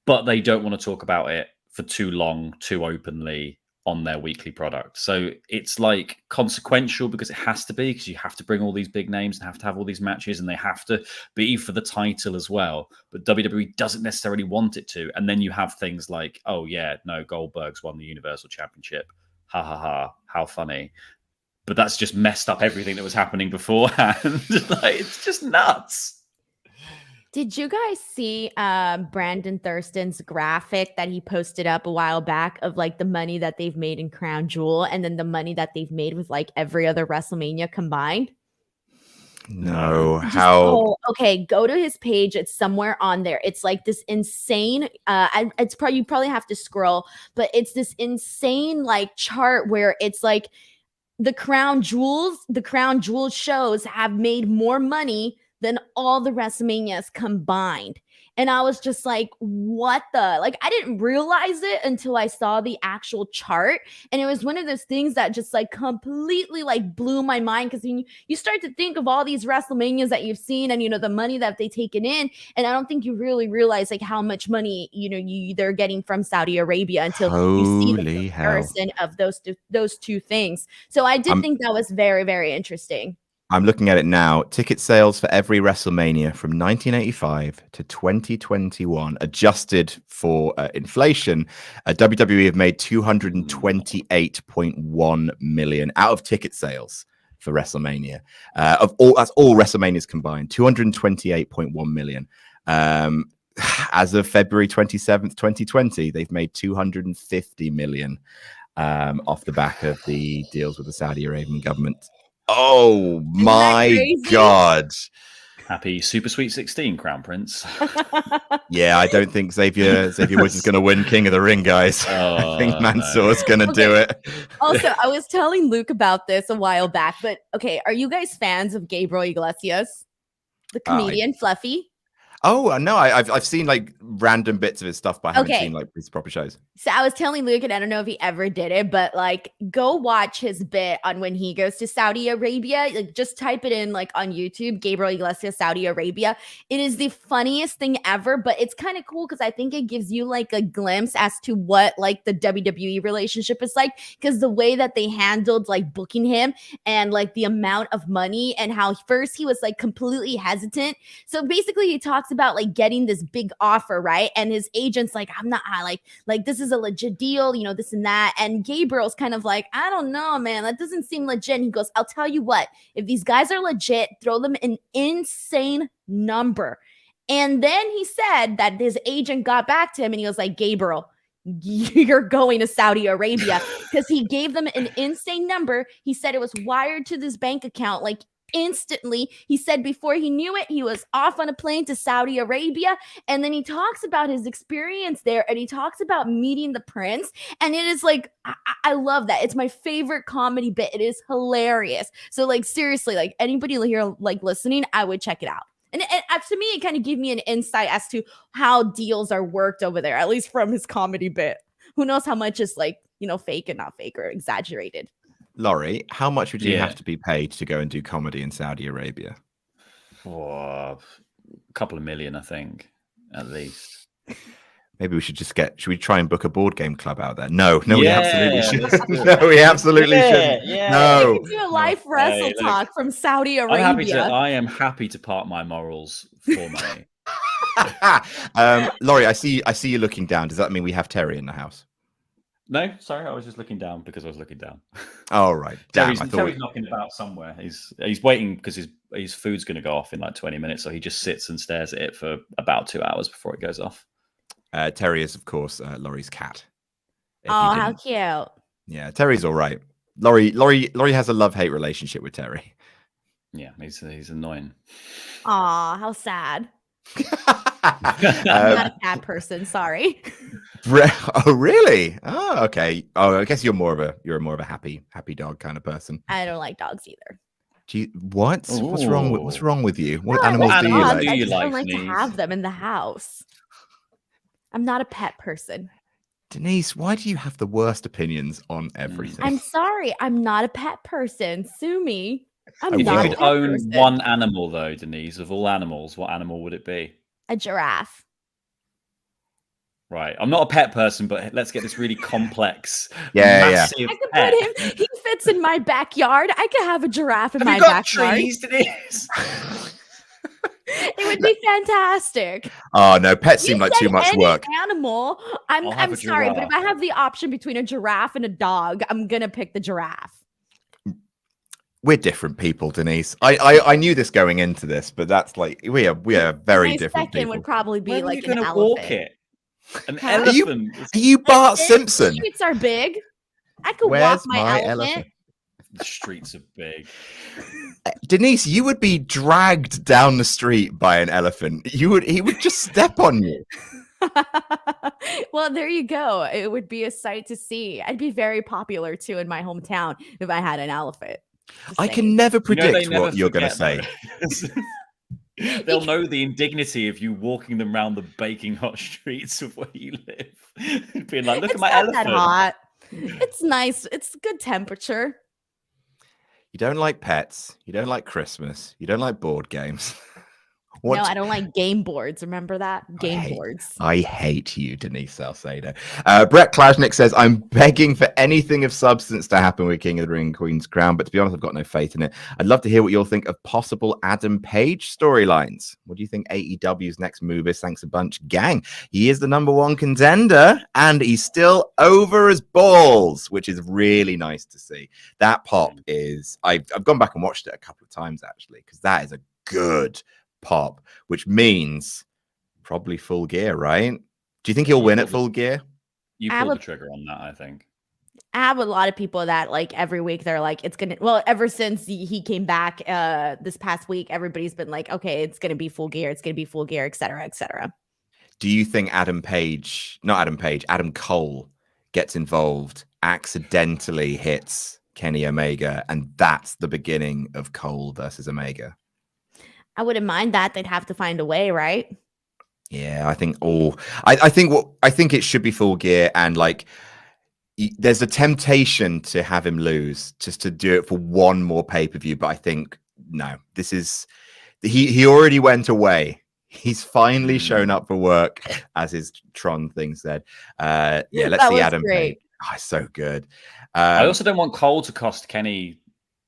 but they don't want to talk about it for too long, too openly on their weekly product. So it's like consequential because it has to be, because you have to bring all these big names and have to have all these matches and they have to be for the title as well. But WWE doesn't necessarily want it to. And then you have things like, oh yeah, no, Goldberg's won the Universal Championship. Ha ha ha, how funny. But that's just messed up everything that was happening beforehand. Like, it's just nuts. Did you guys see Brandon Thurston's graphic that he posted up a while back of like the money that they've made in Crown Jewel and then the money that they've made with like every other WrestleMania combined? No, okay, go to his page. It's somewhere on there. It's like this insane it's probably, you probably have to scroll, but it's this insane like chart where it's like the Crown Jewels shows have made more money than all the WrestleManias combined. And I was just like, what the? Like, I didn't realize it until I saw the actual chart. And it was one of those things that just like completely like blew my mind. Because you start to think of all these WrestleManias that you've seen and, you know, the money that they've taken in. And I don't think you really realize like how much money, you know, they're getting from Saudi Arabia until you see the comparison of those two things. So I did think that was very, very interesting. I'm looking at it now. Ticket sales for every WrestleMania from 1985 to 2021, adjusted for inflation, WWE have made 228.1 million out of ticket sales for WrestleMania. That's all WrestleManias combined, 228.1 million. As of February 27th, 2020, they've made 250 million off the back of the deals with the Saudi Arabian government. Oh my God. Happy Super Sweet 16, Crown Prince. Yeah, I don't think Xavier Woods is going to win King of the Ring, guys. I think Mansoor's going to do it. Also, I was telling Luke about this a while back, but okay, are you guys fans of Gabriel Iglesias? The comedian, Fluffy? Oh, no, I've seen like random bits of his stuff, but I haven't seen like his proper shows. So I was telling Luke, and I don't know if he ever did it, but like go watch his bit on when he goes to Saudi Arabia. Like just type it in like on YouTube, Gabriel Iglesias, Saudi Arabia. It is the funniest thing ever, but it's kind of cool because I think it gives you like a glimpse as to what like the WWE relationship is like, because the way that they handled like booking him and like the amount of money and how first he was like completely hesitant. So basically he talks about like getting this big offer, right? And his agent's like, I'm not like this is a legit deal, you know, this and that. And Gabriel's kind of like, I don't know, man, that doesn't seem legit. And he goes, I'll tell you what, if these guys are legit, throw them an insane number. And then he said that his agent got back to him and he was like, Gabriel, you're going to Saudi Arabia, because he gave them an insane number. He said it was wired to this bank account like instantly. He said before he knew it, he was off on a plane to Saudi Arabia. And then he talks about his experience there, and he talks about meeting the prince. And it is like, I love that. It's my favorite comedy bit. It is hilarious. So like, seriously, like anybody here like listening, I would check it out. And to me, it kind of gave me an insight as to how deals are worked over there, at least from his comedy bit. Who knows how much is like, you know, fake and not fake or exaggerated. Laurie, how much would you have to be paid to go and do comedy in Saudi Arabia? A couple of million, I think, at least. Maybe we should should we try and book a board game club out there? No, we absolutely shouldn't. No, we absolutely shouldn't. Yeah. No. We can do a live WrestleTalk from Saudi Arabia. I am happy to part my morals for money. Laurie, I see you looking down. Does that mean we have Terry in the house? No, sorry, I was just looking down because I was looking down. All right. Damn, Terry's knocking about somewhere. He's waiting because his food's going to go off in like 20 minutes, so he just sits and stares at it for about 2 hours before it goes off. Terry is, of course, Laurie's cat. Oh, how cute! Yeah, Terry's all right. Laurie has a love-hate relationship with Terry. Yeah, he's annoying. Aw, how sad. I'm not a cat person. Sorry. Oh, really? Oh, okay. Oh, I guess you're more of a happy dog kind of person. I don't like dogs either. What? Ooh. What's wrong with you? What No, animals do you dogs. like? I just don't like to have them in the house. I'm not a pet person. Denise, why do you have the worst opinions on everything? I'm sorry. I'm not a pet person. Sue me. I'm If not you a could pet own person. one animal, though, Denise, of all animals, what animal would it be? A giraffe. Right. I'm not a pet person, but let's get this really complex, massive I could put him. He fits in my backyard. I could have a giraffe in my got backyard. trees, Denise? It would be fantastic. Oh no, pets You seem like say too much any work. Animal. I'll have I'm a sorry, but if giraffe. I have the option between a giraffe and a dog, I'm gonna pick the giraffe. We're different people, Denise. I knew this going into this, but that's like we are very My different second people. would probably be When are like you an gonna elephant. walk it? An Huh? elephant. Are you Bart Simpson? The streets are big. I could Where's walk my my elephant. The streets are big. Denise, you would be dragged down the street by an elephant. He would just step on you. Well, there you go. It would be a sight to see. I'd be very popular too in my hometown if I had an elephant. Just I saying. can never predict they never what you're going to forget, say. though. They'll know the indignity of you walking them around the baking hot streets of where you live. Being like, look It's at my not elephant. that hot. It's nice. It's good temperature. You don't like pets. You don't like Christmas. You don't like board games. No, I don't like game boards. Remember that? Game boards. I hate you, Denise Salcedo. Brett Klashnik says, I'm begging for anything of substance to happen with King of the Ring, Queen's Crown, but to be honest, I've got no faith in it. I'd love to hear what you'll think of possible Adam Page storylines. What do you think AEW's next move is? Thanks a bunch, gang. He is the #1 contender, and he's still over as balls, which is really nice to see. That pop is... I've gone back and watched it a couple of times, actually, because that is a good pop, which means probably Full Gear, right? Do you think he'll win at Full Gear? You pulled the trigger on that, I think. I have a lot of people that like every week they're like, it's gonna, well, ever since he came back this past week, everybody's been like, okay, it's gonna be Full Gear, it's gonna be Full Gear, etc., etc. Do you think Adam Cole gets involved, accidentally hits Kenny Omega, and that's the beginning of Cole versus Omega? I wouldn't mind that. They'd have to find a way, right? Yeah, I think I think it should be Full Gear, and like there's a temptation to have him lose just to do it for one more pay-per-view, but I think no, this is he already went away. He's finally shown up for work, as his Tron thing said. Yeah, let's see Adam Page. Oh, so good. I also don't want Cole to cost Kenny,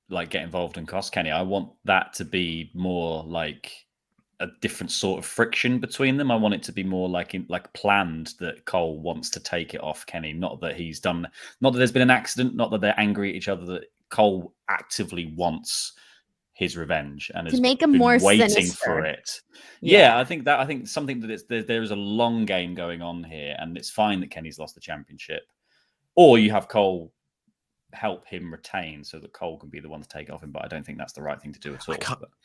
like get involved and cost Kenny. I want that to be more like a different sort of friction between them. I want it to be more like planned, that Cole wants to take it off Kenny, not that he's done, not that there's been an accident, not that they're angry at each other, that Cole actively wants his revenge and has make him been more waiting sinister for it. Yeah. I think something that there is a long game going on here, and it's fine that Kenny's lost the championship, or you have Cole help him retain so that Cole can be the one to take it off him, but I don't think that's the right thing to do at all.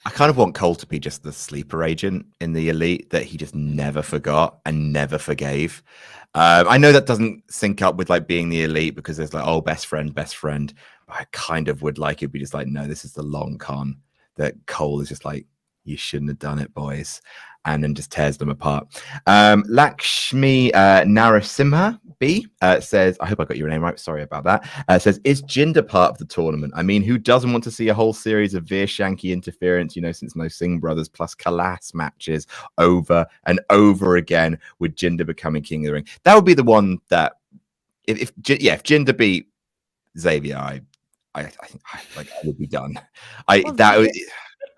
I kind of want Cole to be just the sleeper agent in the Elite that he just never forgot and never forgave. I know that doesn't sync up with like being the Elite, because there's like, oh, best friend. But I kind of would like it be just like, no, this is the long con, that Cole is just like, you shouldn't have done it, boys, and then just tears them apart. Lakshmi Narasimha B says, I hope I got your name right, sorry about that, says, is Jinder part of the tournament? I mean, who doesn't want to see a whole series of Veer Shanky interference, since no Singh brothers plus Kalas matches over and over again with Jinder becoming king of the ring? That would be the one that, if Jinder beat Xavier, I think I would be done.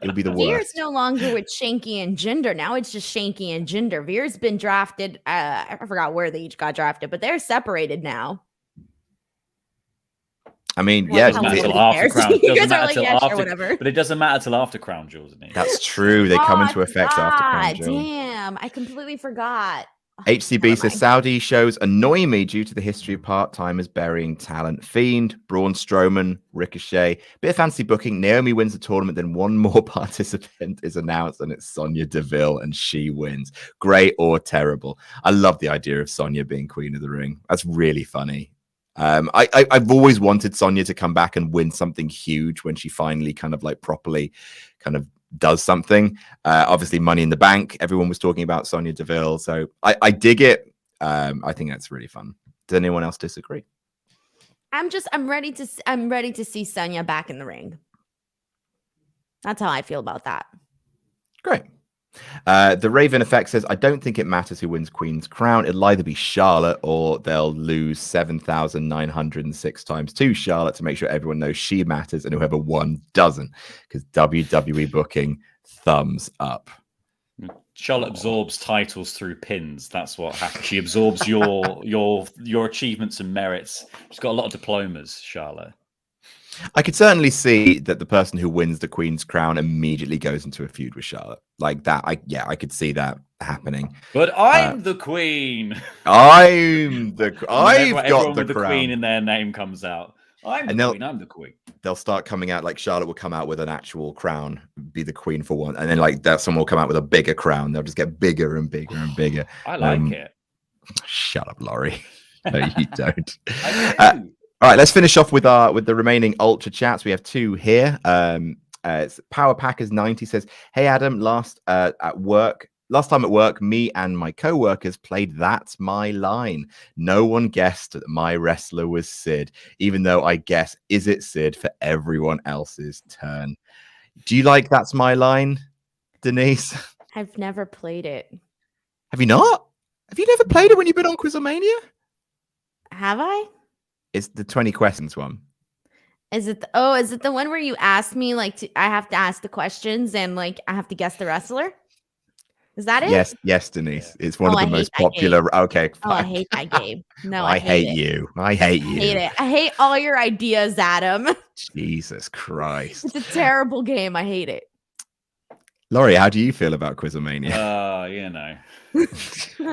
It would be the worst. Veer's no longer with Shanky and Jinder. Now it's just Shanky and Jinder. Veer's been drafted. I forgot where they each got drafted, but they're separated now. I mean, Well, yeah, Doesn't matter nobody till after cares. Crown. You Doesn't guys are matter like, till yeah, sure, after. whatever. But it doesn't matter till after Crown Jewels, isn't it? that's true. They come into effect after Crown God, Jewel. damn, I completely forgot. Oh, HCB never says mind. Saudi shows annoy me due to the history of part-timers burying talent. Fiend, Braun Strowman, Ricochet. Bit of fancy booking. Naomi wins the tournament, then one more participant is announced, and it's Sonya Deville, and she wins. Great or terrible. I love the idea of Sonya being Queen of the Ring. That's really funny. I've always wanted Sonya to come back and win something huge when she finally kind of like properly kind of does something. Obviously Money in the Bank, everyone was talking about Sonya Deville, so I dig it. I think that's really fun. Does anyone else disagree? I'm ready to see Sonya back in the ring. That's how I feel about that. Great. The Raven Effect says, I don't think it matters who wins Queen's Crown. It'll either be Charlotte or they'll lose 7,906 times to Charlotte to make sure everyone knows she matters, and whoever won doesn't, because WWE booking, thumbs up. Charlotte absorbs titles through pins. That's what happens. She absorbs your achievements and merits. She's got a lot of diplomas, Charlotte. I could certainly see that the person who wins the Queen's Crown immediately goes into a feud with Charlotte. Like that, I could see that happening. But I'm the Queen. I've got everyone the with the crown. Queen in their name comes out. I'm the Queen. They'll start coming out, like Charlotte will come out with an actual crown, be the Queen for one, and then like that someone will come out with a bigger crown. They'll just get bigger and bigger and bigger. I like it. Shut up, Laurie. No, you don't. I do. All right, let's finish off with the remaining Ultra Chats. We have two here. It's Power Packers 90 says, "Hey Adam, last time at work, me and my co-workers played That's My Line. No one guessed that my wrestler was Sid, even though I guess is it Sid for everyone else's turn." Do you like That's My Line, Denise? I've never played it. Have you not? Have you never played it when you've been on Quizomania? Have I? It's the 20 questions one. Is it the one where you ask me I have to ask the questions and like I have to guess the wrestler? Is that it? Yes, Denise. It's one of the most popular. Game. Okay. Oh, I hate that game. No, I hate it. you. I hate you. I hate it. I hate all your ideas, Adam. Jesus Christ. It's a terrible game. I hate it. Laurie, how do you feel about Quizomania?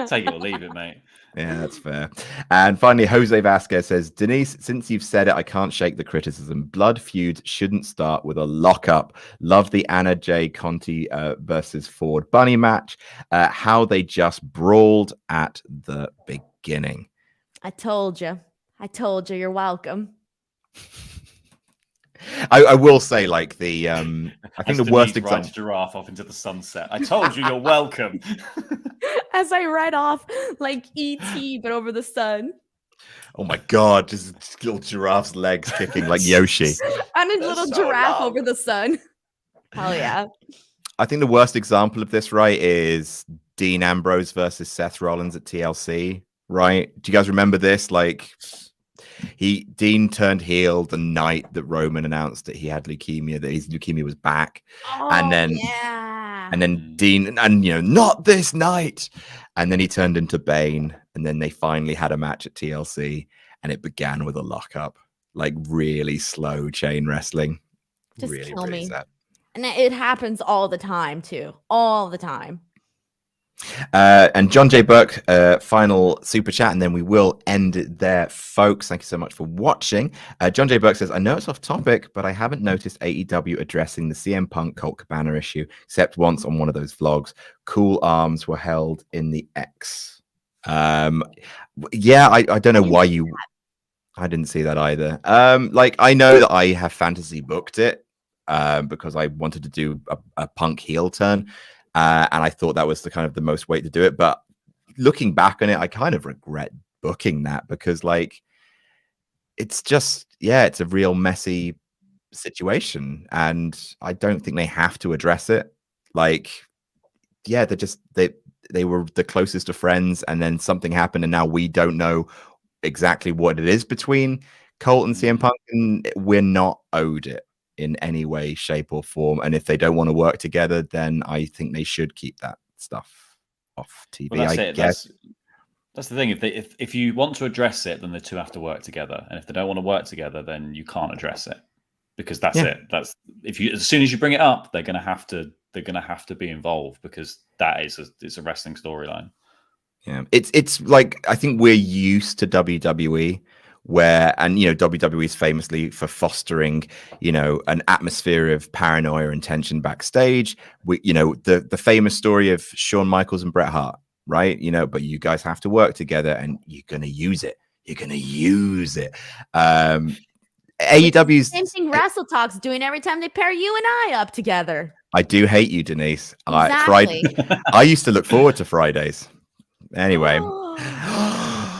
Take it or leave it, mate. Yeah, that's fair. And finally, Jose Vasquez says, Denise, since you've said it, I can't shake the criticism. Blood feuds shouldn't start with a lockup. Love the Anna J. Conti versus Ford Bunny match. How they just brawled at the beginning. I told you. You're welcome. I will say, like the I think the worst example. Giraffe off into the sunset. I told you, you're welcome. As I ride off like E.T., but over the sun. Oh my God! Just little giraffe's legs kicking like Yoshi. I'm a little giraffe over the sun. Hell yeah! I think the worst example of this, right, is Dean Ambrose versus Seth Rollins at TLC. Right? Do you guys remember this? Like. Dean turned heel the night that Roman announced that he had leukemia, that his leukemia was back. And then Dean, not this night. And then he turned into Bane. And then they finally had a match at TLC, and it began with a lockup, like really slow chain wrestling. Just really, kill really me. sad. And it happens all the time too. All the time. And John J. Burke, final super chat, and then we will end it there, folks. Thank you so much for watching. John J. Burke says, I know it's off topic, but I haven't noticed AEW addressing the CM Punk Colt Cabana issue, except once on one of those vlogs. Cool arms were held in the X. I don't know why I didn't see that either. I know that I have fantasy booked it because I wanted to do a Punk heel turn. And I thought that was the most way to do it. But looking back on it, I kind of regret booking that because it's just, it's a real messy situation. And I don't think they have to address it. They were the closest of friends, and then something happened, and now we don't know exactly what it is between Colt and CM Punk, and we're not owed it in any way, shape, or form. And if they don't want to work together, then I think they should keep that stuff off TV. Well, I guess That's the thing. If you want to address it, then the two have to work together. And if they don't want to work together, then you can't address it, because that's it. That's as soon as you bring it up, they're gonna have to be involved, because that is a wrestling storyline. Yeah, it's like, I think we're used to WWE, where, and WWE is famously for fostering an atmosphere of paranoia and tension backstage. The famous story of Shawn Michaels and Bret Hart. Right, but you guys have to work together, and you're gonna use it. AEW's same thing WrestleTalk's doing every time they pair you and I up together. I do hate you, Denise. Exactly. I used to look forward to Fridays. Anyway.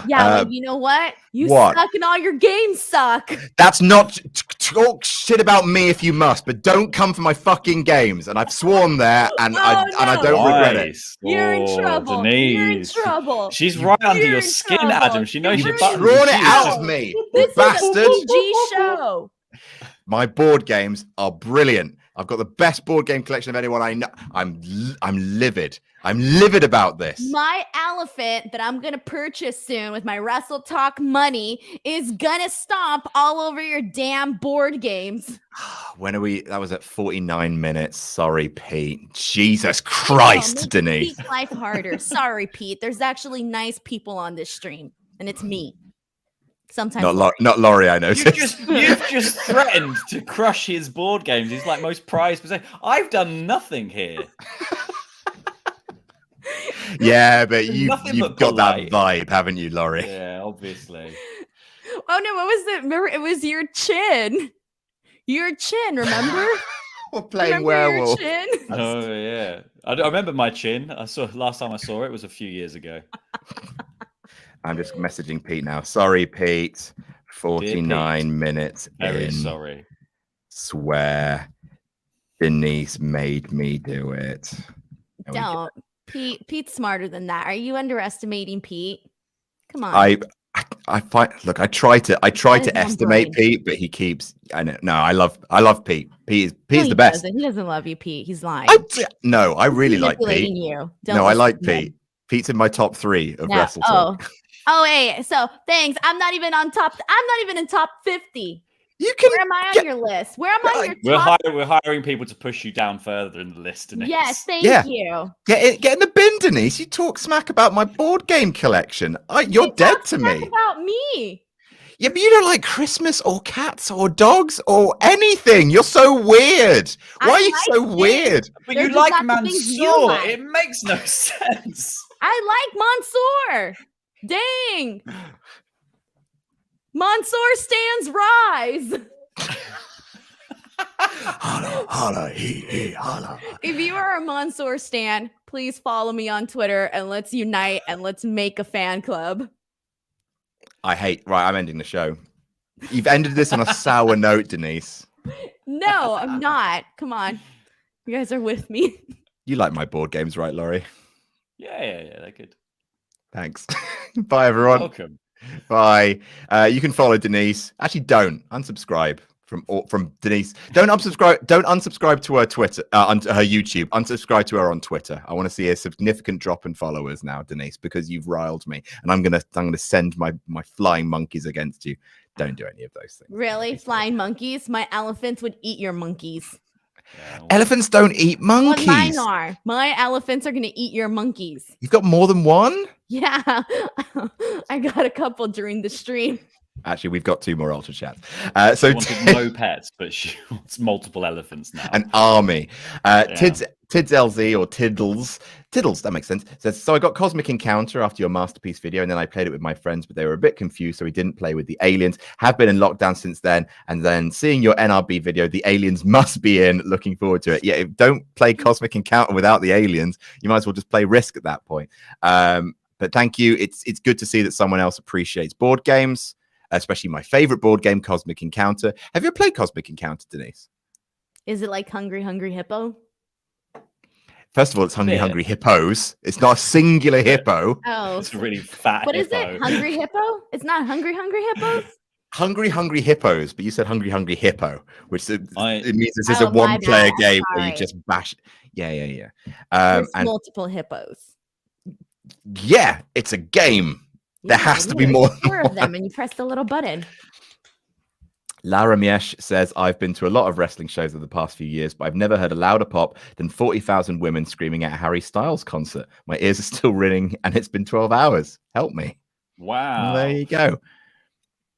Yeah, you know what? You what? suck and all your games suck. That's not talk shit about me if you must, but don't come for my fucking games. And I've sworn there, and I don't regret it. You're in trouble. Denise. You're in trouble. She's right under your skin, trouble. Adam. She knows your buttons. Drawn it out of me, This bastard. is a PG show. My board games are brilliant. I've got the best board game collection of anyone I know. I'm livid. I'm livid about this. My elephant that I'm going to purchase soon with my WrestleTalk money is going to stomp all over your damn board games. When are we? That was at 49 minutes. Sorry, Pete. Jesus Christ, Denise. Pete's life harder. Sorry, Pete. There's actually nice people on this stream, and it's me. Sometimes not Laurie, I noticed. You've just threatened to crush his board games. He's like most prized possession. I've done nothing here. Yeah, but you've got that vibe, haven't you, Laurie? Yeah, obviously. Oh no, what was it? Remember, it was your chin. Your chin, remember? We're playing werewolf. Your chin? Oh yeah, I remember my chin. Last time I saw it was a few years ago. I'm just messaging Pete now. Sorry, Pete. 49 Pete. Minutes Very in. sorry. Swear Denise made me do it. Don't. Pete's smarter than that. Are you underestimating Pete? Come on. I find. Look, I try to estimate Pete, but he keeps. I know. No, I love Pete. Pete's the best. He doesn't love you, Pete. He's lying. I really like Pete. You. No, I like Pete. Pete's in my top 3 of WrestleTalk. Oh, hey. So thanks. I'm not even on top. I'm not even in top 50. You can. Where am I on your list? Where am I on your top? We're hiring people to push you down further in the list, Denise. Yes, thank you. Get in the bin, Denise. You talk smack about my board game collection. You're dead to me. About me. Yeah, but you don't like Christmas or cats or dogs or anything. You're so weird. Why are you so weird? But you like Mansoor. It makes no sense. I like Mansoor. Dang. Mansoor stands rise. Holla, holla, he, holla. If you are a Mansoor stan, please follow me on Twitter and let's unite and let's make a fan club. I'm ending the show. You've ended this on a sour note, Denise. No, I'm not. Come on. You guys are with me. You like my board games, right, Laurie? Yeah, they're good. Thanks. Bye, everyone. Welcome. Bye. You can follow Denise. Actually, don't unsubscribe from Denise. Don't unsubscribe to her Twitter, her YouTube. Unsubscribe to her on Twitter. I want to see a significant drop in followers now, Denise, because you've riled me, and I'm gonna send my flying monkeys against you. Don't do any of those things. Really, flying monkeys? My elephants would eat your monkeys. Elephants don't eat monkeys. Well, mine are. My elephants are going to eat your monkeys. You've got more than one? Yeah. I got a couple during the stream. Actually, we've got 2 more Ultrachats. So she wanted no pets, but she wants multiple elephants now. An army. Tids LZ or Tiddles, that makes sense. Says, so I got Cosmic Encounter after your Masterpiece video, and then I played it with my friends, but they were a bit confused, so we didn't play with the aliens. Have been in lockdown since then, and then seeing your NRB video, the aliens must be in. Looking forward to it. Yeah, don't play Cosmic Encounter without the aliens. You might as well just play Risk at that point. But thank you. It's good to see that someone else appreciates board games, especially my favorite board game, Cosmic Encounter. Have you ever played Cosmic Encounter, Denise? Is it like Hungry Hippo? First of all, it's Hungry Hippos. It's not a singular hippo. Oh, it's a really fat. What hippo. Is it? Hungry Hippo? It's not Hungry Hippos. Hungry Hippos, but you said Hungry Hippo, which it means this is a one-player game where you just bash. Yeah. There's multiple hippos. Yeah, it's a game. There has to be more than 4 of them, and you press the little button. Lara Miesh says, I've been to a lot of wrestling shows over the past few years, but I've never heard a louder pop than 40,000 women screaming at a Harry Styles concert. My ears are still ringing, and it's been 12 hours. Help me. Wow. Well, there you go.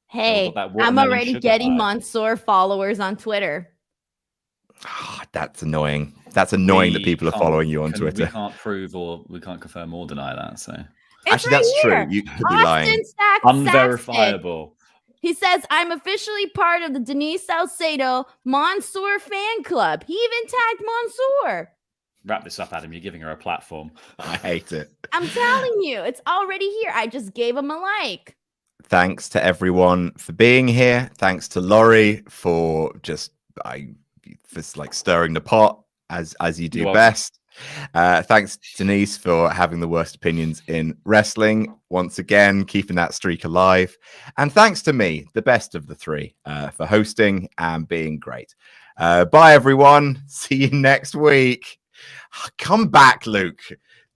Hey, I'm already getting Mansoor followers on Twitter. Oh, that's annoying. That's annoying that people are following you on Twitter. We can't prove or we can't confirm or deny that. So actually, that's true. You could be lying. Unverifiable. He says, I'm officially part of the Denise Salcedo Mansoor fan club. He even tagged Mansoor. Wrap this up, Adam. You're giving her a platform. I hate it. I'm telling you, it's already here. I just gave him a like. Thanks to everyone for being here. Thanks to Laurie for stirring the pot as you do best. Thanks, Denise, for having the worst opinions in wrestling. Once again, keeping that streak alive. And thanks to me, the best of the three, for hosting and being great. Bye, everyone. See you next week. Come back, Luke.